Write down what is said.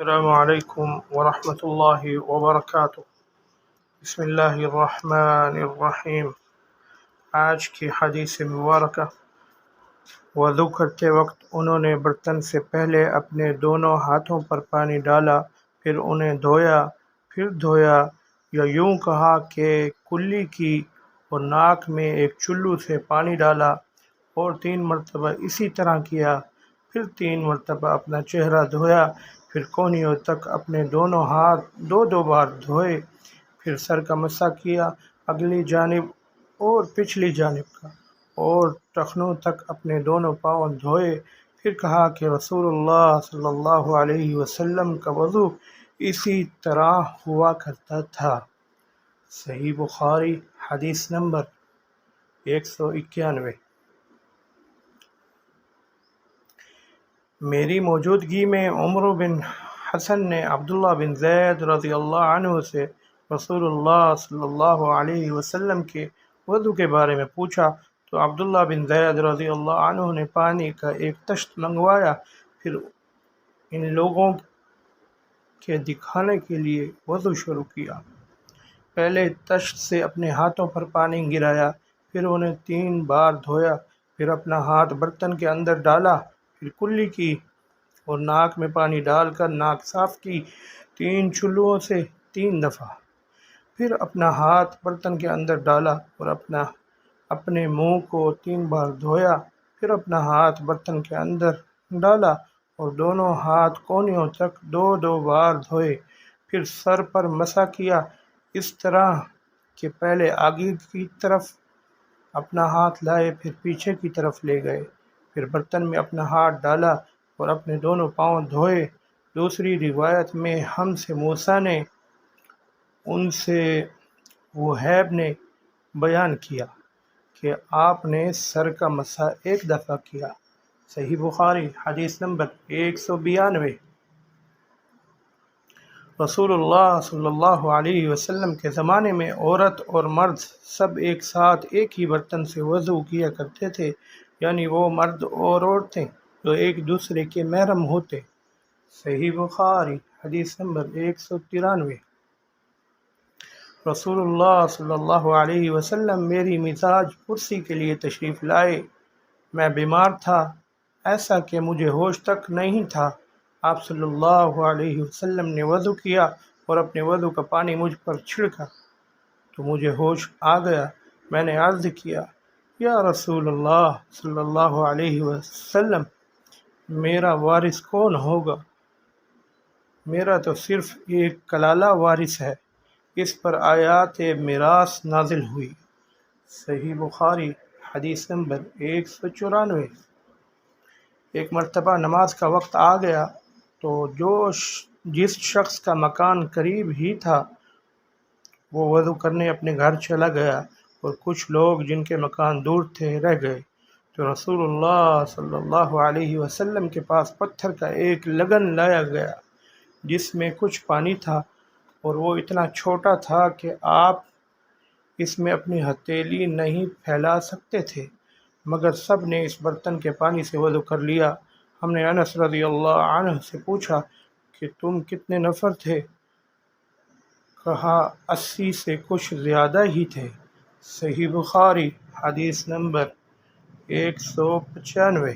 السلام علیکم ورحمۃ اللہ وبرکاتہ۔ بسم اللہ الرحمن الرحیم۔ آج کی حدیث مبارکہ، وضو کرتے وقت انہوں نے برتن سے پہلے اپنے دونوں ہاتھوں پر پانی ڈالا، پھر انہیں دھویا، پھر دھویا، یا یوں کہا کہ کلی کی اور ناک میں ایک چلو سے پانی ڈالا اور 3 مرتبہ اسی طرح کیا، پھر 3 مرتبہ اپنا چہرہ دھویا، پھر کونیوں تک اپنے دونوں ہاتھ 2 بار دھوئے، پھر سر کا مسح کیا، اگلی جانب اور پچھلی جانب کا، اور ٹخنوں تک اپنے دونوں پاؤں دھوئے۔ پھر کہا کہ رسول اللہ صلی اللہ علیہ وسلم کا وضو اسی طرح ہوا کرتا تھا۔ صحیح بخاری، حدیث نمبر 191۔ میری موجودگی میں عمر بن حسن نے عبداللہ بن زید رضی اللہ عنہ سے رسول اللہ صلی اللہ علیہ وسلم کے وضو کے بارے میں پوچھا، تو عبداللہ بن زید رضی اللہ عنہ نے پانی کا ایک تشت منگوایا، پھر ان لوگوں کے دکھانے کے لیے وضو شروع کیا۔ پہلے تشت سے اپنے ہاتھوں پر پانی گرایا، پھر انہیں 3 بار دھویا، پھر اپنا ہاتھ برتن کے اندر ڈالا، پھر کلی کی اور ناک میں پانی ڈال کر ناک صاف کی 3 چلوؤں سے 3 دفعہ، پھر اپنا ہاتھ برتن کے اندر ڈالا اور اپنے منہ کو 3 بار دھویا، پھر اپنا ہاتھ برتن کے اندر ڈالا اور دونوں ہاتھ کونیوں تک 2 بار دھوئے، پھر سر پر مسح کیا، اس طرح کہ پہلے آگے کی طرف اپنا ہاتھ لائے، پھر پیچھے کی طرف لے گئے، پھر برتن میں اپنا ہاتھ ڈالا اور اپنے دونوں پاؤں دھوئے۔ دوسری روایت میں ہم سے موسیٰ نے، ان سے وہیب نے بیان کیا کہ آپ نے سر کا مسح 1 دفعہ کیا۔ صحیح بخاری، حدیث نمبر 192۔ رسول اللہ صلی اللہ علیہ وسلم کے زمانے میں عورت اور مرد سب ایک ساتھ ایک ہی برتن سے وضو کیا کرتے تھے، یعنی وہ مرد اور عورتیں جو ایک دوسرے کے محرم ہوتے۔ صحیح بخاری، حدیث نمبر 193۔ رسول اللہ صلی اللہ علیہ وسلم میری مزاج پرسی کے لیے تشریف لائے۔ میں بیمار تھا، ایسا کہ مجھے ہوش تک نہیں تھا۔ آپ صلی اللہ علیہ وسلم نے وضو کیا اور اپنے وضو کا پانی مجھ پر چھڑکا تو مجھے ہوش آ گیا۔ میں نے عرض کیا، یا رسول اللہ صلی اللہ علیہ وسلم، میرا وارث کون ہوگا؟ میرا تو صرف ایک کلالہ وارث ہے۔ اس پر آیات میراث نازل ہوئی۔ صحیح بخاری، حدیث نمبر 194۔ ایک مرتبہ نماز کا وقت آ گیا تو جس شخص کا مکان قریب ہی تھا وہ وضو کرنے اپنے گھر چلا گیا، اور کچھ لوگ جن کے مکان دور تھے رہ گئے۔ تو رسول اللہ صلی اللہ علیہ وسلم کے پاس پتھر کا ایک لگن لایا گیا جس میں کچھ پانی تھا، اور وہ اتنا چھوٹا تھا کہ آپ اس میں اپنی ہتھیلی نہیں پھیلا سکتے تھے، مگر سب نے اس برتن کے پانی سے وضو کر لیا۔ ہم نے انس رضی اللہ عنہ سے پوچھا کہ تم کتنے نفر تھے؟ کہا 80 سے کچھ زیادہ ہی تھے۔ صحیح بخاری، حدیث نمبر 195۔